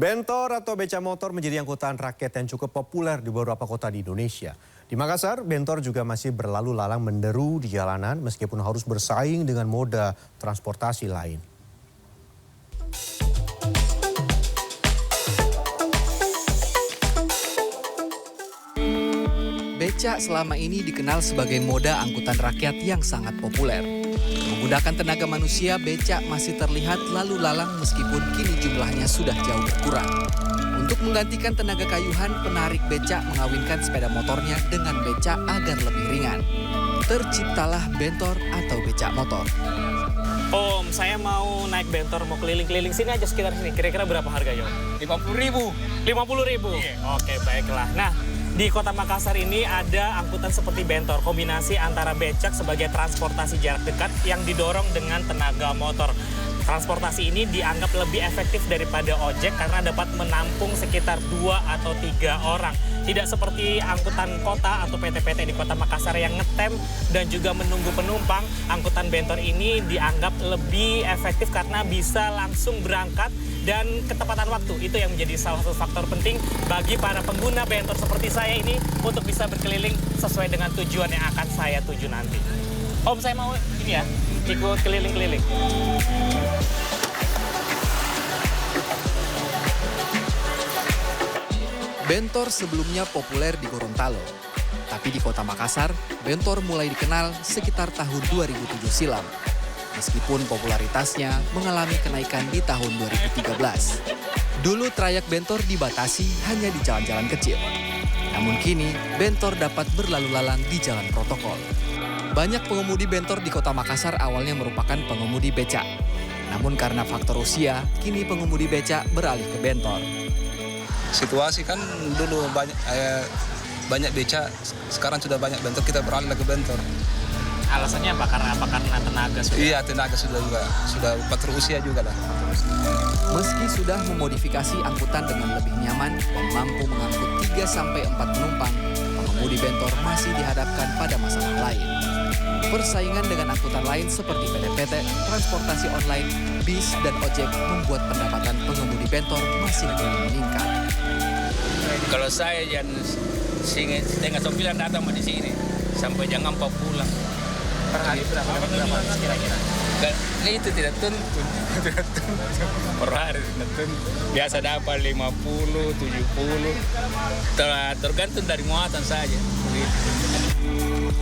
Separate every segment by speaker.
Speaker 1: Bentor atau beca motor menjadi angkutan rakyat yang cukup populer di beberapa kota di Indonesia. Di Makassar, bentor juga masih berlalu lalang menderu di jalanan meskipun harus bersaing dengan moda transportasi lain.
Speaker 2: Beca selama ini dikenal sebagai moda angkutan rakyat yang sangat populer. Menggunakan tenaga manusia, beca masih terlihat lalu lalang meskipun kini jumlahnya sudah jauh berkurang. Untuk menggantikan tenaga kayuhan, penarik beca mengawinkan sepeda motornya dengan beca agar lebih ringan. Terciptalah bentor atau beca motor.
Speaker 3: Om, saya mau naik bentor, mau keliling-keliling sini aja sekitar sini. Kira-kira berapa harganya, Om?
Speaker 4: 50.000.
Speaker 3: 50.000? Iya. Oke, baiklah. Nah, di Kota Makassar ini ada angkutan seperti bentor, kombinasi antara becak sebagai transportasi jarak dekat yang didorong dengan tenaga motor. Transportasi ini dianggap lebih efektif daripada ojek karena dapat menampung sekitar 2 atau 3 orang. Tidak seperti angkutan kota atau PT-PT di Kota Makassar yang ngetem dan juga menunggu penumpang. Angkutan bentor ini dianggap lebih efektif karena bisa langsung berangkat dan ketepatan waktu. Itu yang menjadi salah satu faktor penting bagi para pengguna bentor seperti saya ini untuk bisa berkeliling sesuai dengan tujuan yang akan saya tuju nanti. Om, saya mau ini ya, ikut keliling-keliling.
Speaker 2: Bentor sebelumnya populer di Gorontalo. Tapi di Kota Makassar, bentor mulai dikenal sekitar tahun 2007 silam. Meskipun popularitasnya mengalami kenaikan di tahun 2013. Dulu trayek bentor dibatasi hanya di jalan-jalan kecil. Namun kini, bentor dapat berlalu lalang di jalan protokol. Banyak pengemudi bentor di Kota Makassar awalnya merupakan pengemudi becak. Namun karena faktor usia, kini pengemudi becak beralih ke bentor.
Speaker 4: Situasi kan dulu banyak becak, sekarang sudah banyak bentor, kita beralih ke bentor.
Speaker 3: Alasannya apa? Karena tenaga sudah?
Speaker 4: Iya, tenaga sudah faktor usia juga lah.
Speaker 2: Meski sudah memodifikasi angkutan dengan lebih nyaman dan mampu mengangkut 3-4 penumpang, pengemudi bentor masih dihadapkan pada masalah lain. Persaingan dengan angkutan lain seperti PT-PT, transportasi online, bis, dan ojek membuat pendapatan pengemudi bentor masih belum meningkat.
Speaker 5: Kalau saya jam setengah 9 datang di sini, sampai jam 4 pulang.
Speaker 3: Per hari berapa kira-kira?
Speaker 5: Itu tidak tentu. Per hari tidak tentu. Biasa dapat 50, 70. Tergantung dari muatan saja.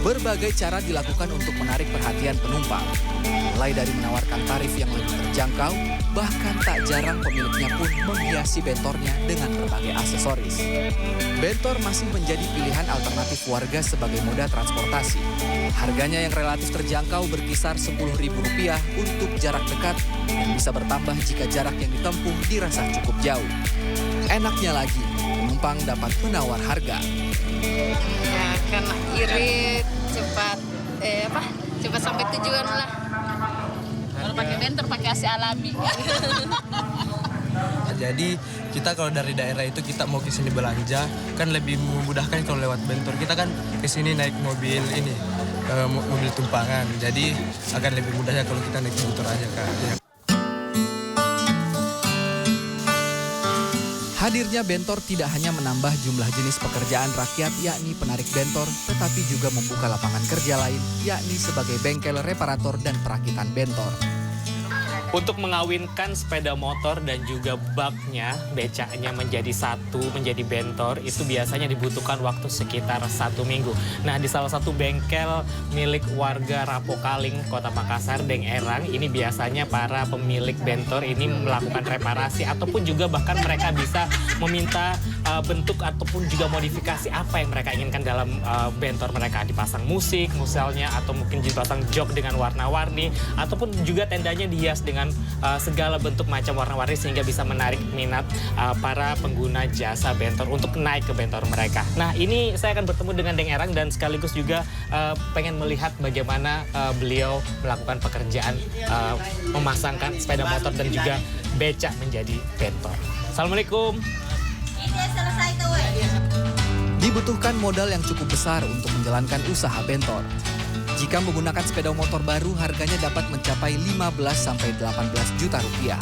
Speaker 2: Berbagai cara dilakukan untuk menarik perhatian penumpang. Mulai dari menawarkan tarif yang lebih terjangkau, bahkan tak jarang pemiliknya pun menghiasi bentornya dengan berbagai aksesoris. Bentor masih menjadi pilihan alternatif warga sebagai moda transportasi. Harganya yang relatif terjangkau berkisar Rp10.000 untuk jarak dekat dan bisa bertambah jika jarak yang ditempuh dirasa cukup jauh. Enaknya lagi, penumpang dapat menawar harga.
Speaker 6: Ya, karena irit, cepat sampai tujuan lah. Kalau pakai bentor pakai AC alami.
Speaker 7: Jadi kita kalau dari daerah itu kita mau ke sini belanja kan lebih memudahkan kalau lewat bentor. Kita kan ke sini naik mobil ini mobil tumpangan. Jadi akan lebih mudahnya kalau kita naik bentor aja kan.
Speaker 2: Hadirnya bentor tidak hanya menambah jumlah jenis pekerjaan rakyat yakni penarik bentor, tetapi juga membuka lapangan kerja lain yakni sebagai bengkel reparator dan perakitan bentor.
Speaker 3: Untuk mengawinkan sepeda motor dan juga baknya, becaknya menjadi satu, menjadi bentor, itu biasanya dibutuhkan waktu sekitar 1 minggu. Nah, di salah satu bengkel milik warga Rapokaling, Kota Makassar, Deng Erang, ini biasanya para pemilik bentor ini melakukan reparasi ataupun juga bahkan mereka bisa meminta bentuk ataupun juga modifikasi apa yang mereka inginkan dalam bentor mereka. Dipasang musik misalnya, atau mungkin dipasang jok dengan warna-warni, ataupun juga tendanya dihias dengan segala bentuk macam warna-warni sehingga bisa menarik minat para pengguna jasa bentor untuk naik ke bentor mereka. Nah, ini saya akan bertemu dengan Deng Erang dan sekaligus juga pengen melihat bagaimana beliau melakukan pekerjaan memasangkan sepeda motor dan juga becak menjadi bentor. Assalamualaikum.
Speaker 2: Dibutuhkan modal yang cukup besar untuk menjalankan usaha bentor. Jika menggunakan sepeda motor baru, harganya dapat mencapai 15-18 juta rupiah.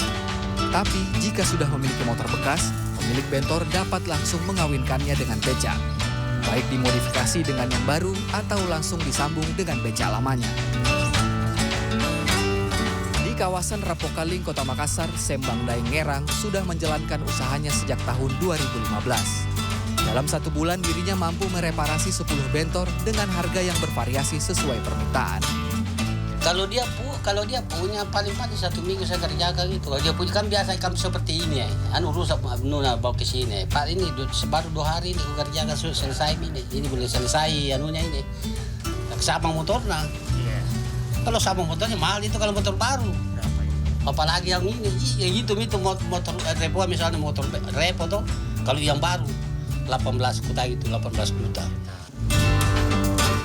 Speaker 2: Tapi jika sudah memiliki motor bekas, pemilik bentor dapat langsung mengawinkannya dengan beca. Baik dimodifikasi dengan yang baru atau langsung disambung dengan beca lamanya. Di kawasan Rapokaling, Kota Makassar, Sembang Daeng Ngerang sudah menjalankan usahanya sejak tahun 2015. Dalam 1 bulan dirinya mampu mereparasi 10 bentor dengan harga yang bervariasi sesuai permintaan.
Speaker 8: Kalau dia punya paling-paling 1 minggu saya kerjakan gitu. Kalau dia punya kan biasa kan seperti ini ya. Rusak bawa ke sini. Pak ini baru 2 hari ini aku kerjakan selesai ini. Ini boleh selesai anunya ini. Sama motornya. Kalau sama motornya mahal itu kalau motor baru. Apalagi yang ini. Ya gitu motor repo misalnya motor repo tuh. Kalau yang baru 18 juta gitu, 18 juta.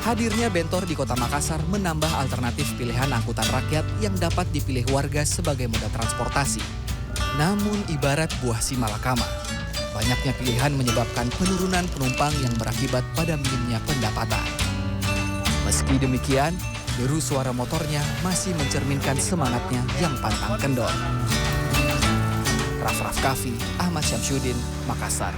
Speaker 2: Hadirnya bentor di Kota Makassar menambah alternatif pilihan angkutan rakyat yang dapat dipilih warga sebagai moda transportasi. Namun ibarat buah si malakama, banyaknya pilihan menyebabkan penurunan penumpang yang berakibat pada minimnya pendapatan. Meski demikian, deru suara motornya masih mencerminkan semangatnya yang pantang kendor. Raff Kaffi, Ahmad Syamsuddin, Makassar.